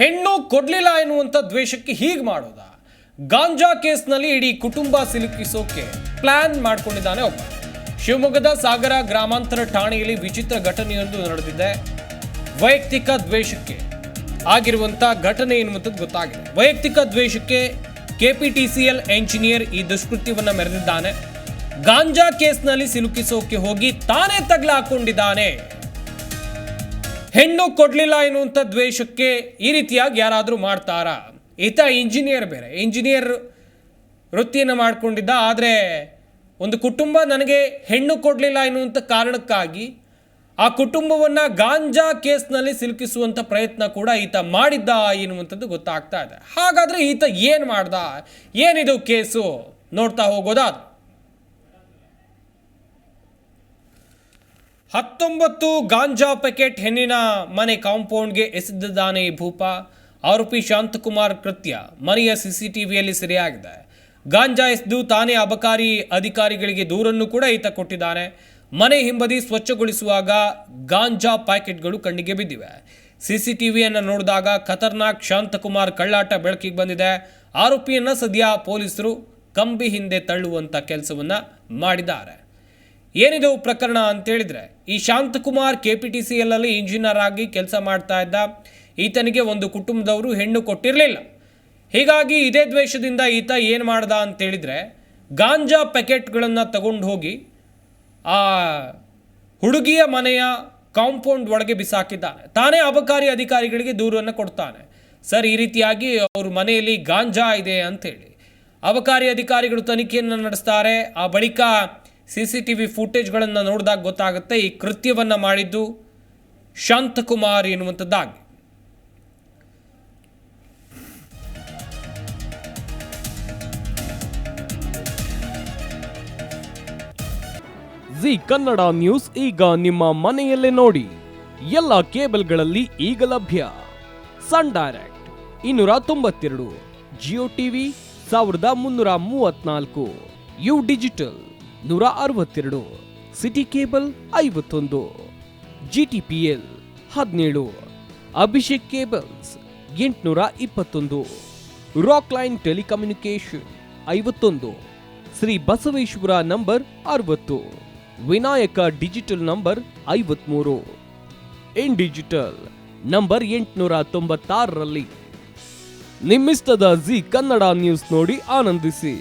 ಹೆಣ್ಣು ಕೊಡ್ಲಿಲ್ಲ ಎನ್ನುವಂತ ದ್ವೇಷಕ್ಕೆ ಹೀಗೆ ಮಾಡೋದ. ಗಾಂಜಾ ಕೇಸ್ನಲ್ಲಿ ಇಡೀ ಕುಟುಂಬ ಸಿಲುಕಿಸೋಕೆ ಪ್ಲಾನ್ ಮಾಡ್ಕೊಂಡಿದ್ದಾನೆ ಒಬ್ಬ. ಶಿವಮೊಗ್ಗದ ಸಾಗರ ಗ್ರಾಮಾಂತರ ಠಾಣೆಯಲ್ಲಿ ವಿಚಿತ್ರ ಘಟನೆಯೊಂದು ನಡೆದಿದೆ. ವೈಯಕ್ತಿಕ ದ್ವೇಷಕ್ಕೆ ಆಗಿರುವಂತ ಘಟನೆ ಎನ್ನುವಂಥದ್ದು ಗೊತ್ತಾಗಿದೆ. ವೈಯಕ್ತಿಕ ದ್ವೇಷಕ್ಕೆ ಕೆಪಿಟಿಸಿಎಲ್ ಎಂಜಿನಿಯರ್ ಈ ದುಷ್ಕೃತ್ಯವನ್ನ ಮೆರೆದಿದ್ದಾನೆ. ಗಾಂಜಾ ಕೇಸ್ನಲ್ಲಿ ಸಿಲುಕಿಸೋಕೆ ಹೋಗಿ ತಾನೇ ತಗಲಾಕೊಂಡಿದ್ದಾನೆ. ಹೆಣ್ಣು ಕೊಡ್ಲಿಲ್ಲ ಎನ್ನುವಂಥ ದ್ವೇಷಕ್ಕೆ ಈ ರೀತಿಯಾಗಿ ಯಾರಾದರೂ ಮಾಡ್ತಾರಾ? ಈತ ಇಂಜಿನಿಯರ್, ಬೇರೆ ಇಂಜಿನಿಯರ್ ವೃತ್ತಿಯನ್ನು ಮಾಡಿಕೊಂಡಿದ್ದ. ಆದರೆ ಒಂದು ಕುಟುಂಬ ನನಗೆ ಹೆಣ್ಣು ಕೊಡಲಿಲ್ಲ ಎನ್ನುವಂಥ ಕಾರಣಕ್ಕಾಗಿ ಆ ಕುಟುಂಬವನ್ನು ಗಾಂಜಾ ಕೇಸ್ನಲ್ಲಿ ಸಿಲುಕಿಸುವಂಥ ಪ್ರಯತ್ನ ಕೂಡ ಈತ ಮಾಡಿದ್ದ ಎನ್ನುವಂಥದ್ದು ಗೊತ್ತಾಗ್ತಾ ಇದೆ. ಹಾಗಾದರೆ ಈತ ಏನು ಮಾಡ್ದ, ಏನಿದು ಕೇಸು ನೋಡ್ತಾ ಹೋಗೋದಾದ. 19 ಗಾಂಜಾ ಪ್ಯಾಕೆಟ್ ಹೆಣ್ಣಿನ ಮನೆ ಕಾಂಪೌಂಡ್ಗೆ ಎಸೆದಿದ್ದಾನೆ ಈ ಭೂಪ. ಆರೋಪಿ ಶಾಂತಕುಮಾರ್ ಕೃತ್ಯ ಮನೆಯ ಸಿಸಿಟಿವಿಯಲ್ಲಿ ಸೆರೆಯಾಗಿದೆ. ಗಾಂಜಾ ಎಸೆದು ತಾನೇ ಅಬಕಾರಿ ಅಧಿಕಾರಿಗಳಿಗೆ ದೂರನ್ನು ಕೂಡ ಈತ ಕೊಟ್ಟಿದ್ದಾನೆ. ಮನೆ ಹಿಂಬದಿ ಸ್ವಚ್ಛಗೊಳಿಸುವಾಗ ಗಾಂಜಾ ಪ್ಯಾಕೆಟ್ಗಳು ಕಣ್ಣಿಗೆ ಬಿದ್ದಿವೆ. ಸಿಸಿಟಿವಿಯನ್ನು ನೋಡಿದಾಗ ಖತರ್ನಾಕ್ ಶಾಂತಕುಮಾರ್ ಕಳ್ಳಾಟ ಬೆಳಕಿಗೆ ಬಂದಿದೆ. ಆರೋಪಿಯನ್ನು ಸದ್ಯ ಪೊಲೀಸರು ಕಂಬಿ ಹಿಂದೆ ತಳ್ಳುವಂಥ ಕೆಲಸವನ್ನು ಮಾಡಿದ್ದಾರೆ. ಏನಿದು ಪ್ರಕರಣ ಅಂತೇಳಿದರೆ, ಈ ಶಾಂತಕುಮಾರ್ KPTCL ಅಲ್ಲಿ ಇಂಜಿನಿಯರ್ ಆಗಿ ಕೆಲಸ ಮಾಡ್ತಾ ಇದ್ದ. ಈತನಿಗೆ ಒಂದು ಕುಟುಂಬದವರು ಹೆಣ್ಣು ಕೊಟ್ಟಿರಲಿಲ್ಲ. ಹೀಗಾಗಿ ಇದೇ ದ್ವೇಷದಿಂದ ಈತ ಏನು ಮಾಡ್ದ ಅಂತೇಳಿದರೆ, ಗಾಂಜಾ ಪ್ಯಾಕೆಟ್ಗಳನ್ನು ತಗೊಂಡು ಹೋಗಿ ಆ ಹುಡುಗಿಯ ಮನೆಯ ಕಾಂಪೌಂಡ್ ಒಳಗೆ ಬಿಸಾಕಿದ್ದಾನೆ. ತಾನೇ ಅಬಕಾರಿ ಅಧಿಕಾರಿಗಳಿಗೆ ದೂರನ್ನು ಕೊಡ್ತಾನೆ. ಸರ್, ಈ ರೀತಿಯಾಗಿ ಅವ್ರ ಮನೆಯಲ್ಲಿ ಗಾಂಜಾ ಇದೆ ಅಂಥೇಳಿ ಅಬಕಾರಿ ಅಧಿಕಾರಿಗಳು ತನಿಖೆಯನ್ನು ನಡೆಸ್ತಾರೆ. ಆ ಬಳಿಕ CCTV ಫುಟೇಜ್ಗಳನ್ನು ನೋಡಿದಾಗ ಗೊತ್ತಾಗುತ್ತೆ ಈ ಕೃತ್ಯವನ್ನು ಮಾಡಿದ್ದು ಶಾಂತಕುಮಾರ್ ಎನ್ನುವಂಥದ್ದಾಗಿ. ಜಿ ಕನ್ನಡ ನ್ಯೂಸ್ ಈಗ ನಿಮ್ಮ ಮನೆಯಲ್ಲೇ ನೋಡಿ. ಎಲ್ಲ ಕೇಬಲ್ಗಳಲ್ಲಿ ಈಗ ಲಭ್ಯ. Sun direct 292, Jio TV 1334, U digital 162, city cable 51, GTPL 17, Abhishek cables 821, rockline telecommunication 51, Shri Basaveshwara number 60, Vinayaka digital number 53, in digital number 896ರಲ್ಲಿ. ನಿಮ್ಮಿಸ್ತದ ಜಿ ಕನ್ನಡ ನ್ಯೂಸ್ ನೋಡಿ ಆನಂದಿಸಿ.